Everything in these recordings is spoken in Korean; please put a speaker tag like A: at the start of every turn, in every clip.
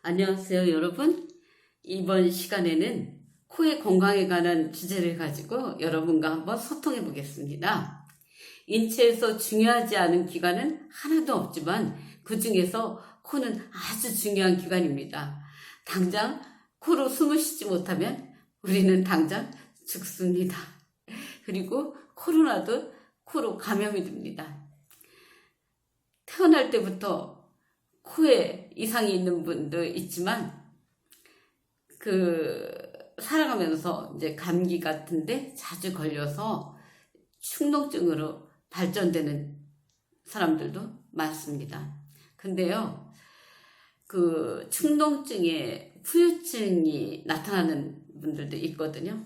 A: 안녕하세요, 여러분. 이번 시간에는 코의 건강에 관한 주제를 가지고 여러분과 한번 소통해 보겠습니다. 인체에서 중요하지 않은 기관은 하나도 없지만 그 중에서 코는 아주 중요한 기관입니다. 당장 코로 숨을 쉬지 못하면 우리는 당장 죽습니다. 그리고 코로나도 코로 감염이 됩니다. 태어날 때부터 코에 이상이 있는 분도 있지만 살아가면서 이제 감기 같은데 자주 걸려서 충농증으로 발전되는 사람들도 많습니다. 근데요, 충농증에 후유증이 나타나는 분들도 있거든요.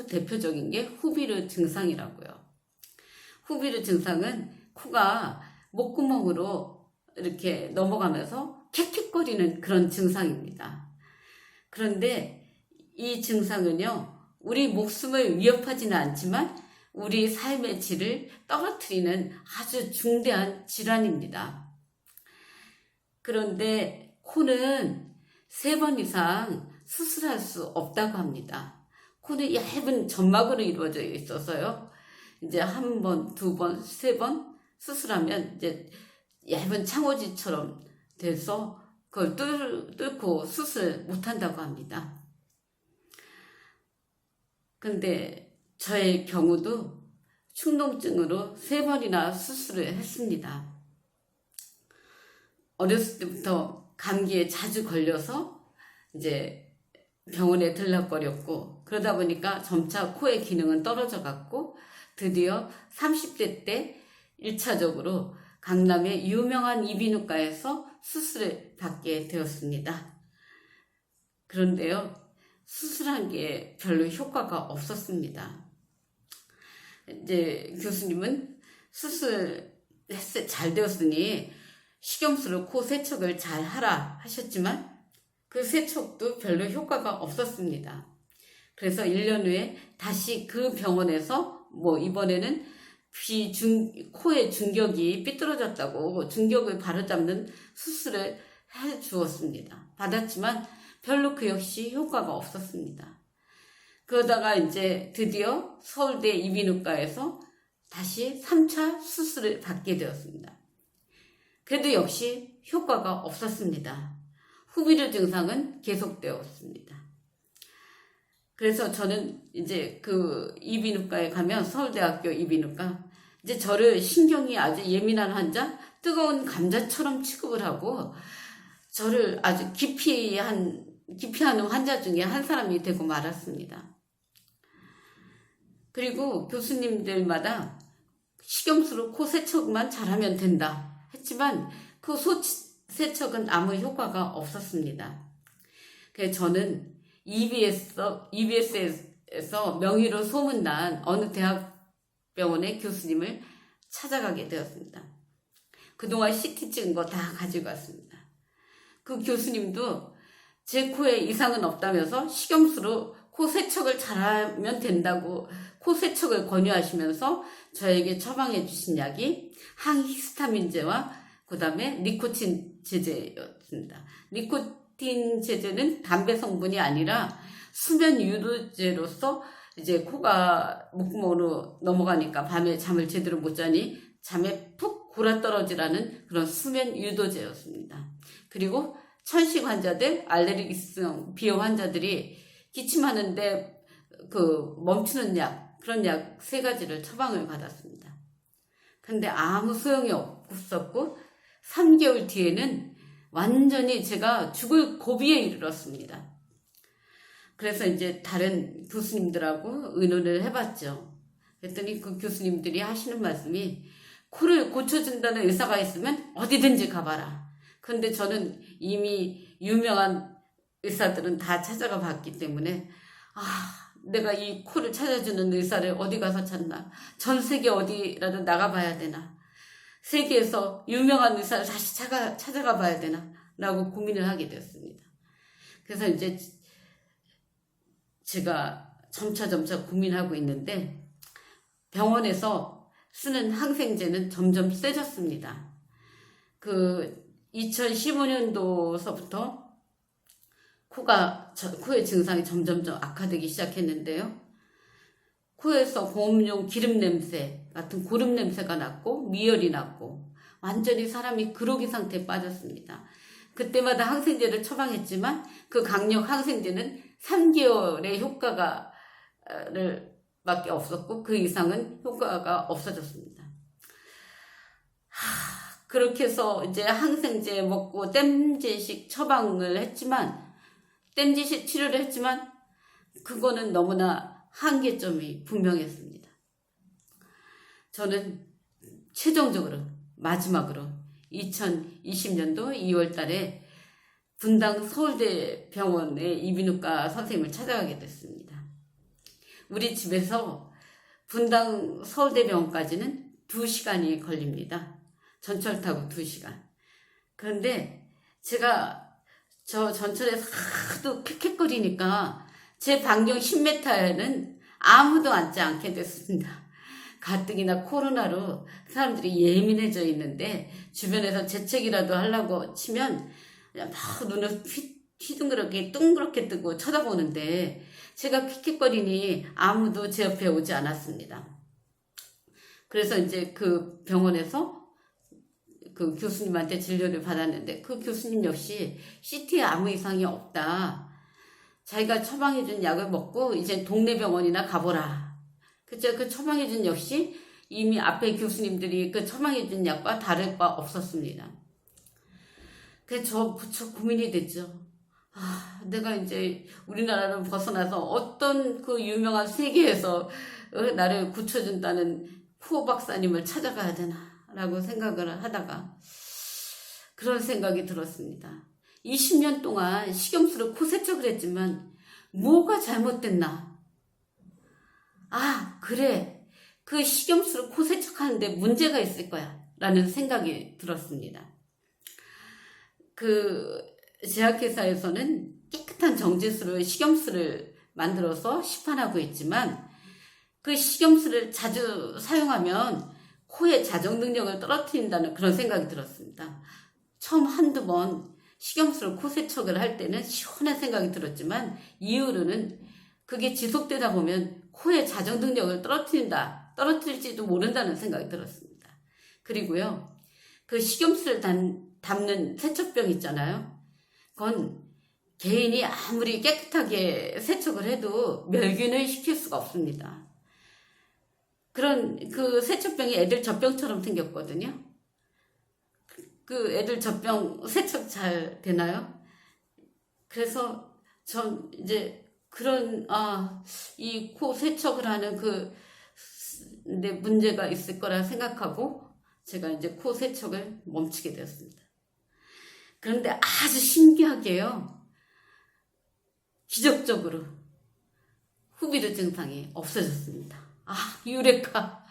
A: 대표적인 게 후비르 증상이라고요. 후비르 증상은 코가 목구멍으로 이렇게 넘어가면서 캑캑거리는 그런 증상입니다. 그런데 이 증상은요, 우리 목숨을 위협하지는 않지만 우리 삶의 질을 떨어뜨리는 아주 중대한 질환입니다. 그런데 코는 3번 이상 수술할 수 없다고 합니다. 코는 얇은 점막으로 이루어져 있어서요, 이제 1번, 2번, 3번 수술하면 이제 얇은 창호지처럼 돼서 그걸 뚫고 수술 못한다고 합니다. 근데 저의 경우도 충농증으로 3번이나 수술을 했습니다. 어렸을 때부터 감기에 자주 걸려서 이제 병원에 들락거렸고, 그러다 보니까 점차 코의 기능은 떨어져 갔고, 드디어 30대 때 1차적으로 강남의 유명한 이비인후과에서 수술을 받게 되었습니다. 그런데요, 수술한 게 별로 효과가 없었습니다. 이제 교수님은 수술 잘 되었으니 식염수로 코 세척을 잘 하라 하셨지만 그 세척도 별로 효과가 없었습니다. 그래서 1년 후에 다시 그 병원에서 이번에는 코의 중격이 삐뚤어졌다고 중격을 바로잡는 수술을 해 주었습니다. 받았지만 별로 그 역시 효과가 없었습니다. 그러다가 이제 드디어 서울대 이비인후과에서 다시 3차 수술을 받게 되었습니다. 그래도 역시 효과가 없었습니다. 후비르 증상은 계속되었습니다. 그래서 저는 이제 이비인후과에 가면, 서울대학교 이비인후과, 이제 저를 신경이 아주 예민한 환자, 뜨거운 감자처럼 취급을 하고 저를 아주 기피하는 환자 중에 한 사람이 되고 말았습니다. 그리고 교수님들마다 식염수로 코 세척만 잘하면 된다 했지만 그 세척은 아무 효과가 없었습니다. 그래서 저는 EBS에서 명의로 소문난 어느 대학병원의 교수님을 찾아가게 되었습니다. 그동안 CT 찍은 거 다 가지고 왔습니다. 그 교수님도 제 코에 이상은 없다면서 식염수로 코 세척을 잘하면 된다고 코 세척을 권유하시면서 저에게 처방해 주신 약이 항히스타민제와 그 다음에 니코틴 제제였습니다. 니코틴 제제는 담배 성분이 아니라 수면 유도제로서 이제 코가 목구멍으로 넘어가니까 밤에 잠을 제대로 못 자니 잠에 푹 골아떨어지라는 그런 수면 유도제였습니다. 그리고 천식 환자들, 알레르기성 비염 환자들이 기침하는데 멈추는 약, 그런 약 3가지를 처방을 받았습니다. 근데 아무 소용이 없었고 3개월 뒤에는 완전히 제가 죽을 고비에 이르렀습니다. 그래서 이제 다른 교수님들하고 의논을 해봤죠. 그랬더니 그 교수님들이 하시는 말씀이, 코를 고쳐준다는 의사가 있으면 어디든지 가봐라. 그런데 저는 이미 유명한 의사들은 다 찾아가 봤기 때문에 내가 이 코를 찾아주는 의사를 어디 가서 찾나, 전 세계 어디라도 나가봐야 되나, 세계에서 유명한 의사를 다시 찾아가 봐야 되나 라고 고민을 하게 되었습니다. 그래서 이제 제가 점차 고민하고 있는데, 병원에서 쓰는 항생제는 점점 세졌습니다. 2015년도서부터 코의 증상이 점점점 악화되기 시작했는데요. 코에서 고음용 기름 냄새 같은 고름 냄새가 났고 미열이 났고 완전히 사람이 그로기 상태에 빠졌습니다. 그때마다 항생제를 처방했지만 그 강력 항생제는 3개월의 효과가 밖에 없었고 그 이상은 효과가 없어졌습니다. 그렇게 해서 이제 항생제 먹고 땜제식 처방을 했지만 땜제식 치료를 했지만 그거는 너무나 한계점이 분명했습니다. 저는 최종적으로 마지막으로 2020년도 2월 달에 분당 서울대병원의 이비인후과 선생님을 찾아가게 됐습니다. 우리 집에서 분당 서울대병원까지는 2시간이 걸립니다. 전철 타고 2시간. 그런데 제가 저 전철에서 하도 킥킥거리니까 제 반경 10m에는 아무도 앉지 않게 됐습니다. 가뜩이나 코로나로 사람들이 예민해져 있는데 주변에서 재채기라도 하려고 치면 그냥 막 눈을 휘둥그렇게 둥그렇게 뜨고 쳐다보는데 제가 킥킥거리니 아무도 제 옆에 오지 않았습니다. 그래서 이제 그 병원에서 그 교수님한테 진료를 받았는데 그 교수님 역시 CT에 아무 이상이 없다. 자기가 처방해준 약을 먹고 이제 동네 병원이나 가보라. 그쵸? 그 처방해준 역시 이미 앞에 교수님들이 그 처방해준 약과 다를 바 없었습니다. 그래서 저 무척 고민이 됐죠. 내가 이제 우리나라를 벗어나서 어떤 그 유명한 세계에서 나를 고쳐준다는 코 박사님을 찾아가야 되나라고 생각을 하다가 그런 생각이 들었습니다. 20년 동안 식염수로 코 세척을 했지만 뭐가 잘못됐나? 그래. 그 식염수로 코 세척하는데 문제가 있을 거야. 라는 생각이 들었습니다. 그 제약회사에서는 깨끗한 정제수로 식염수를 만들어서 시판하고 있지만 그 식염수를 자주 사용하면 코의 자정 능력을 떨어뜨린다는 그런 생각이 들었습니다. 처음 한두 번 식염수로 코 세척을 할 때는 시원한 생각이 들었지만 이후로는 그게 지속되다 보면 코의 자정 능력을 떨어뜨릴지도 모른다는 생각이 들었습니다. 그리고요, 그 식염수를 담는 세척병 있잖아요. 그건 개인이 아무리 깨끗하게 세척을 해도 멸균을 시킬 수가 없습니다. 그런 그 세척병이 애들 젖병처럼 생겼거든요. 그 애들 젖병 세척 잘 되나요? 그래서 전 이제 그런 이 코 세척을 하는 데 문제가 있을 거라 생각하고 제가 이제 코 세척을 멈추게 되었습니다. 그런데 아주 신기하게요, 기적적으로 후비루 증상이 없어졌습니다. 유레카.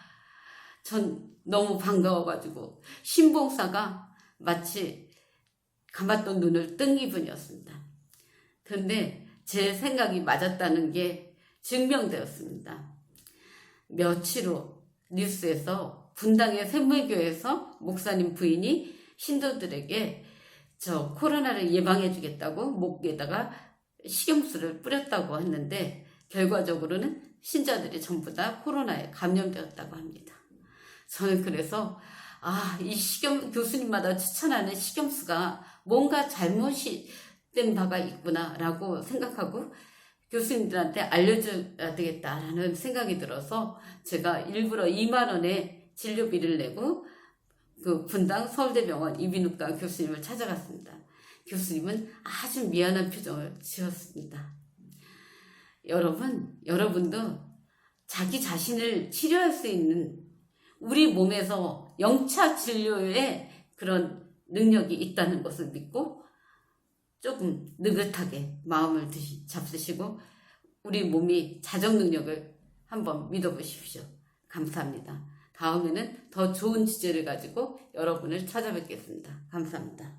A: 전 너무 반가워가지고 신봉사가 마치 감았던 눈을 뜬 기분이었습니다. 그런데 제 생각이 맞았다는 게 증명되었습니다. 며칠 후 뉴스에서 분당의 샘물교회에서 목사님 부인이 신도들에게 저 코로나를 예방해 주겠다고 목에다가 식염수를 뿌렸다고 했는데 결과적으로는 신자들이 전부 다 코로나에 감염되었다고 합니다. 저는 그래서 이 교수님마다 추천하는 식염수가 뭔가 잘못이 된 바가 있구나라고 생각하고 교수님들한테 알려줘야 되겠다라는 생각이 들어서 제가 일부러 2만 원의 진료비를 내고 그 분당 서울대병원 이비인후과 교수님을 찾아갔습니다. 교수님은 아주 미안한 표정을 지었습니다. 여러분도 자기 자신을 치료할 수 있는 우리 몸에서 영차 진료의 그런 능력이 있다는 것을 믿고 조금 느긋하게 마음을 잡수시고 우리 몸이 자정 능력을 한번 믿어보십시오. 감사합니다. 다음에는 더 좋은 주제를 가지고 여러분을 찾아뵙겠습니다. 감사합니다.